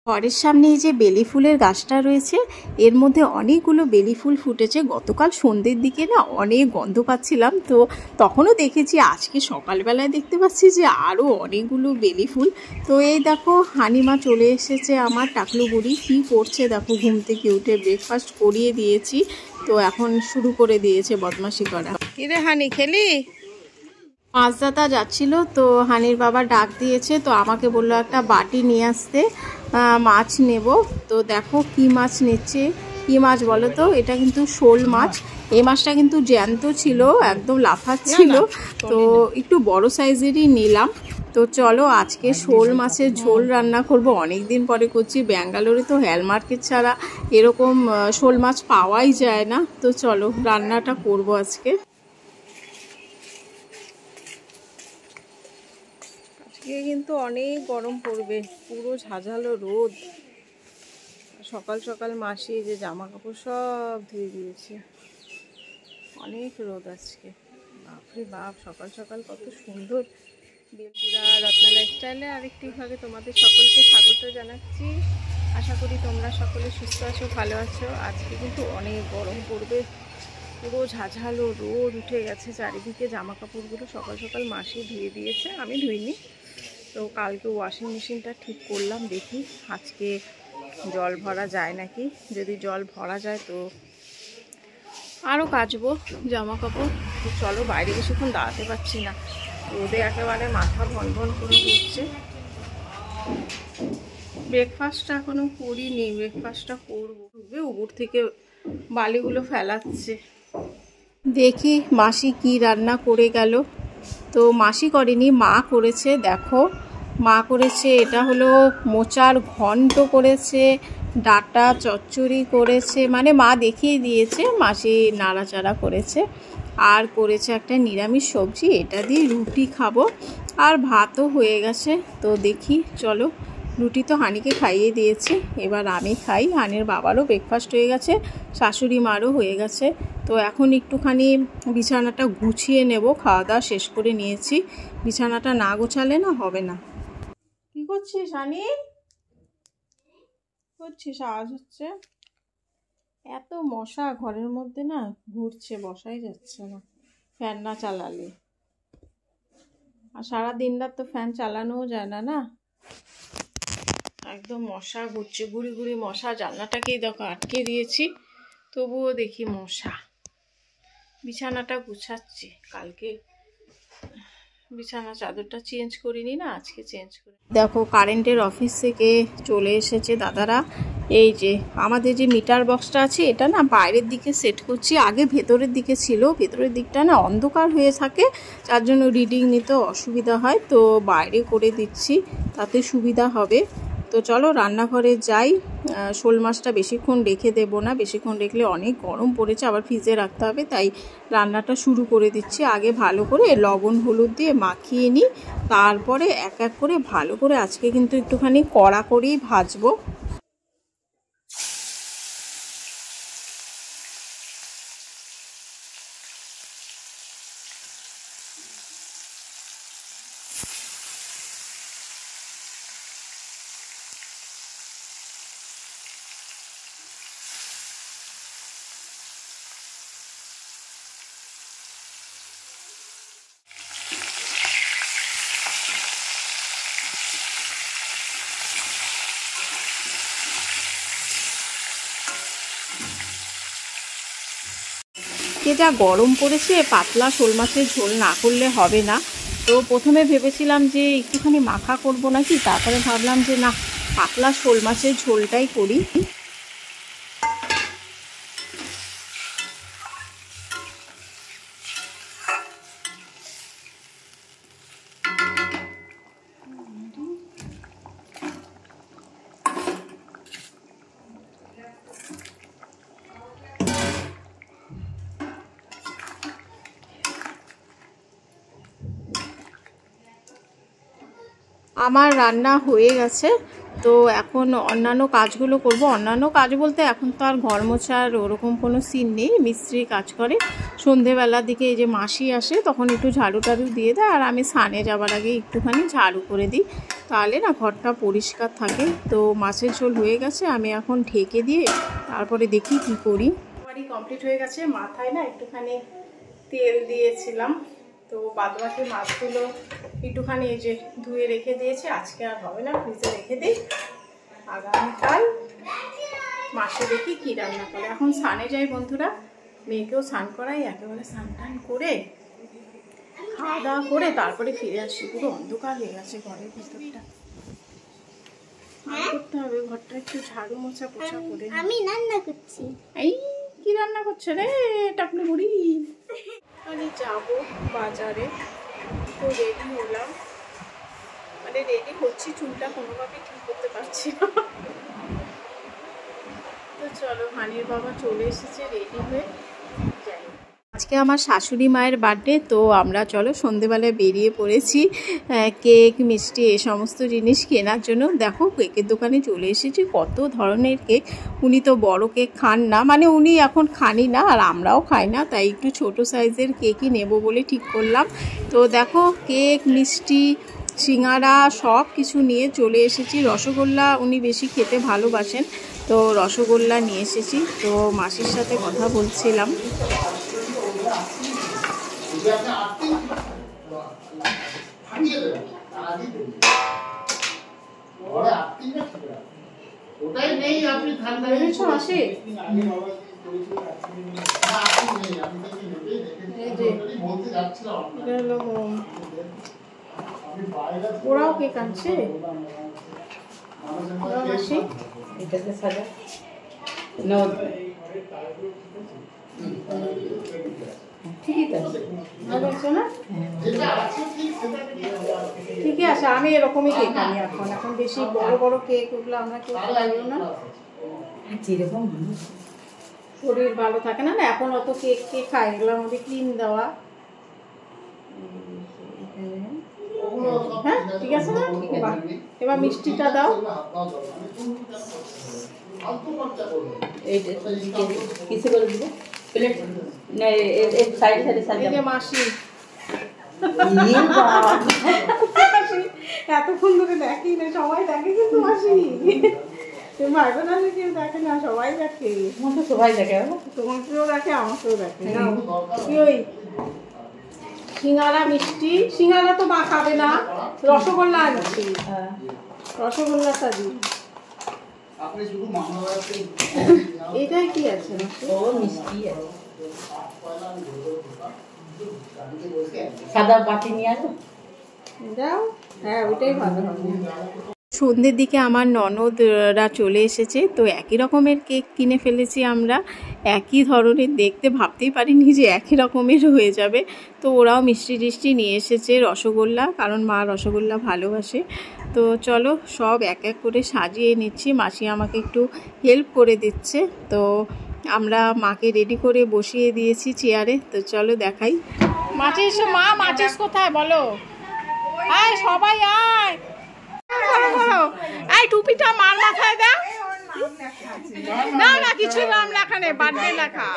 ঘরের সামনে এই যে বেলি ফুলের গাছটা রয়েছে, এর মধ্যে অনেকগুলো বেলি ফুল ফুটেছে। গতকাল সন্ধ্যের দিকে না অনেক গন্ধ পাচ্ছিলাম, তো তখনও দেখেছি। আজকে সকালবেলায় দেখতে পাচ্ছি যে আরও অনেকগুলো বেলি ফুল। তো এই দেখো হানিমা চলে এসেছে আমার টাকলু বুড়ি। কী করছে দেখো, ঘুম থেকে উঠে ব্রেকফাস্ট করিয়ে দিয়েছি, তো এখন শুরু করে দিয়েছে বদমাশি করা। কিরে হানি, খেলি? মাছদাতা যাচ্ছিল, তো হানির বাবা ডাক দিয়েছে, তো আমাকে বললো একটা বাটি নিয়ে আসতে, মাছ নেব। তো দেখো কি মাছ নিচ্ছে। কি মাছ বলো তো? এটা কিন্তু শোল মাছ। এই মাছটা কিন্তু জ্যান্ত ছিল, একদম লাফাচ্ছিল, তো একটু বড় সাইজেরই নিলাম। তো চলো আজকে শোল মাছের ঝোল রান্না করব। অনেক দিন পরে করছি। ব্যাঙ্গালোরে তো হেল মার্কেট ছাড়া এরকম শোল মাছ পাওয়াই যায় না। তো চলো রান্নাটা করব আজকে। আজকে কিন্তু অনেক গরম পড়বে, পুরো ঝাঁঝালো রোদ। সকাল সকাল মাসি যে জামা কাপড় সব ধুয়ে দিয়েছে, অনেক রোদ আজকে। বাপরে বাপ, সকাল সকাল কত সুন্দর। বেলপুরা রত্না লাইফস্টাইলে আরেকটি ভাগে তোমাদের সকলকে স্বাগত জানাচ্ছি। আশা করি তোমরা সকলে সুস্থ আছো, ভালো আছো। আজকে কিন্তু অনেক গরম পড়বে, পুরো ঝাঁঝালো রোদ উঠে গেছে চারিদিকে। জামা কাপড়গুলো সকাল সকাল মাসি ধুয়ে দিয়েছে, আমি ধুইনি। তো কালকে ওয়াশিং মেশিনটা ঠিক করলাম, দেখি আজকে জল ভরা যায় নাকি। যদি জল ভরা যায় তো আরও কাচবো জামা কাপড়। তো চলো, বাইরে বেশিক্ষণ দাঁড়াতে পারছি না, রোদে একেবারে মাথা ভন ভন করে ঘুরছে। ব্রেকফাস্টটা এখনও করিনি, ব্রেকফাস্টটা করবো। উপর থেকে বালিগুলো ফেলাচ্ছে। দেখি মাসি কি রান্না করে গেল। তো মাসি করেনি, মা করেছে। দেখো মা করেছে, এটা হলো মোচার ঘন্ট করেছে, ডাটা চচ্চড়ি করেছে, মানে মা দেখিয়ে দিয়েছে, মাসি নাড়াচাড়া করেছে। আর করেছে একটা নিরামিষ সবজি, এটা দিয়ে রুটি খাবো। আর ভাতও হয়ে গেছে। তো দেখি চলো, রুটি তো হানিকে খাইয়ে দিয়েছি, এবার আমি খাই। হানির বাবারও ব্রেকফাস্ট হয়ে গেছে, শাশুড়ি মারও হয়ে গেছে। তো এখন একটুখানি বিছানাটা গুছিয়ে নেব। খাওয়া দাওয়া শেষ করে নিয়েছি, বিছানাটা না গোছালে না হবে না। কি করছিস হানি? করছিস? আওয়াজ হচ্ছে। এত মশা ঘরের মধ্যে না, ঘুরছে, বসাই যাচ্ছে না ফ্যান না চালালে। আর সারা দিন রাত তো ফ্যান চালানোও যায় না না, একদম মশা ঘুরছে, গুড়ি গুড়ি মশা। জানলাটাকেই দেখো আটকে দিয়েছি, তবুও দেখি মশা। বিছানাটা গুছাচ্ছি, কালকে বিছানা চাদরটা চেঞ্জ করিনি না, আজকে চেঞ্জ করি। দেখো কারেন্টের অফিস থেকে চলে এসেছে দাদারা। এই যে আমাদের যে মিটার বক্সটা আছে, এটা না বাইরের দিকে সেট করছি। আগে ভেতরের দিকে ছিল, ভেতরের দিকটা না অন্ধকার হয়ে থাকে, যার জন্য রিডিং নিতে অসুবিধা হয়। তো বাইরে করে দিচ্ছি, তাতে সুবিধা হবে। তো চলো রান্নাঘরে যাই। শোল মাছটা বেশিক্ষণ রেখে দেবো না, বেশিক্ষণ রেখলে অনেক গরম পড়েছে, আবার ফ্রিজে রাখতে হবে। তাই রান্নাটা শুরু করে দিচ্ছি। আগে ভালো করে লবণ হলুদ দিয়ে মাখিয়ে নিই, তারপরে এক এক করে ভালো করে আজকে কিন্তু একটুখানি কড়া করেই ভাজবো। যা গরম পড়েছে, পাতলা শোল মাছের ঝোল না করলে হবে না। তো প্রথমে ভেবেছিলাম যে একটুখানি মাখা করব নাকি, তারপরে ভাবলাম যে না, পাতলা শোল মাছের ঝোলটাই করি। আমার রান্না হয়ে গেছে, তো এখন অন্যান্য কাজগুলো করব। অন্যান্য কাজ বলতে এখন তো আর ঘর মোছার ওরকম কোনো সিন নেই, মিস্ত্রি কাজ করে। সন্ধেবেলার দিকে এই যে মাসি আসে, তখন একটু ঝাড়ু টাড়ু দিয়ে দেয়, আর আমি স্নানে যাবার আগে একটুখানি ঝাড়ু করে দিই। তাহলে না ঘরটা পরিষ্কার থাকে। তো মাছের ঝোল হয়ে গেছে, আমি এখন ঢেকে দিয়ে তারপরে দেখি কি করি। বাড়ি কমপ্লিট হয়ে গেছে। মাথায় না একটুখানি তেল দিয়েছিলাম, তো বাদবাকি মাছগুলো একটুখানি এই যে ধুয়ে রেখে দিয়েছি। আজকে আর হবে না, ফ্রিজে রেখে দিই, আগামীকাল মাসে দেখি কী রান্না করে। এখন স্নানে যাই বন্ধুরা, মেয়েকেও স্নান করাই, একেবারে স্নান টান করে খাওয়া দাওয়া করে তারপরে ফিরে আসি। পুরো অন্ধকার হয়ে গেছে ঘরের ভিতরটা, করতে হবে ঘরটা একটু ঝাড়ু মোছা পোছা করে। আমি রান্না করছি। এই কি রান্না করছে রে টাকলু বুড়ি? আমি যাবো বাজারে, তো রেডি হলাম, মানে রেডি হচ্ছি, চুলটা কোনোভাবে ঠিক করতে পারছি না। তো চলো, হানির বাবা চলে এসেছে রেডি হয়ে যাই। আজকে আমার শাশুড়ি মায়ের বার্থডে, তো আমরা চলো সন্ধেবেলায় বেরিয়ে পড়েছি কেক মিষ্টি এই সমস্ত জিনিস কেনার জন্য। দেখো কেকের দোকানে চলে এসেছি, কত ধরনের কেক। উনি তো বড় কেক খান না, মানে উনি এখন খানি না আর আমরাও খাই না, তাই একটু ছোট সাইজের কেকই নেব বলে ঠিক করলাম। তো দেখো কেক মিষ্টি সিঙ্গারা সব কিছু নিয়ে চলে এসেছি। রসগোল্লা উনি বেশি খেতে ভালোবাসেন, তো রসগোল্লা নিয়ে এসেছি। তো মাসির সাথে কথা বলছিলাম। ওরাও কেক আনছে, ঠিকই আছে। আমি এরকমই কেক আনি এখন, এখন বেশি বড় বড় কেক ওগুলো আমরা কেউ খাইও না, শরীর ভালো থাকে না। না এখন অত কেক কেক খাই, এগুলোর মধ্যে ক্রিম দেওয়া। হ্যাঁ ঠিক আছে না? এবার মিষ্টিটা দাও। মাসি এতক্ষণ ধরে দেখি না, সবাই দেখে কিন্তু মাসি, ভাই বোন আছে কেউ দেখে না, সবাই দেখে। সবাই দেখে, তোমাকেও দেখে আমাকেও দেখে। কি ওই সিঙ্গারা মিষ্টি, সিঙ্গারা তো মা খাবে না, রসগোল্লা আনছি, রসগোল্লাটা দিই। এটাই কি আছে? মিষ্টি আছে, সাদা বাটি নিয়ে আসো, যাও। হ্যাঁ ওইটাই ভালো হবে। সন্ধ্যের দিকে আমার ননদরা চলে এসেছে, তো একই রকমের কেক কিনে ফেলেছি আমরা, একই ধরনের দেখতে, ভাবতেই পারিনি যে একই রকমের হয়ে যাবে। তো ওরাও মিষ্টি টিষ্টি নিয়ে এসেছে, রসগোল্লা, কারণ মা রসগোল্লা ভালোবাসে। তো চলো সব এক এক করে সাজিয়ে নিচ্ছি, মাসি আমাকে একটু হেল্প করে দিচ্ছে। তো আমরা মাকে রেডি করে বসিয়ে দিয়েছি চেয়ারে। তো চলো দেখাই। মাচিস, মা মাচিস কোথায় বলো? আয় সবাই আয়, এই টুপিটা মার মাথায় দাও। না না কিছু নাম লেখা নেই, বার্থডে লেখা।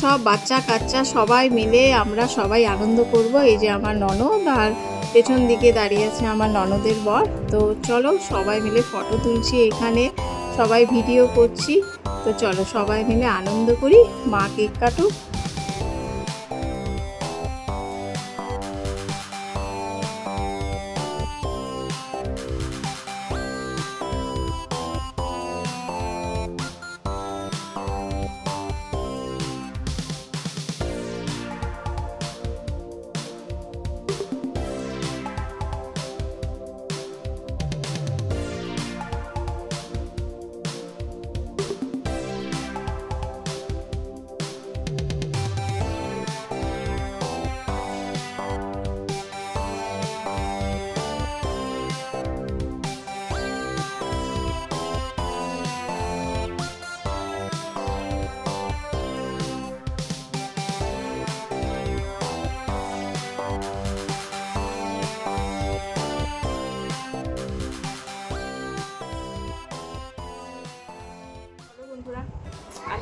সব বাচ্চা কাচ্চা সবাই মিলে আমরা সবাই আনন্দ করব। এই যে আমার ননদ, আর পেছন দিকে দাঁড়িয়ে আছে আমার ননদের বর। তো চলো সবাই মিলে ফটো তুলছি এখানে, সবাই ভিডিও করছি। তো চলো সবাই মিলে আনন্দ করি, মা কেক কাটুক।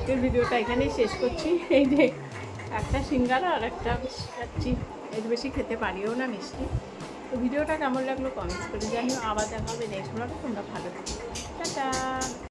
আজকের ভিডিওটা এখানেই শেষ করছি। এই যে একটা সিঙ্গারা আর একটা খাচ্ছি, এর বেশি খেতে পারিও না মিষ্টি। তো ভিডিওটা কেমন লাগলো কমেন্টস করে জানিও। আবার দেখা হবে নেক্সট ব্লগে। তোমরা ভালো থাকো, টাটা।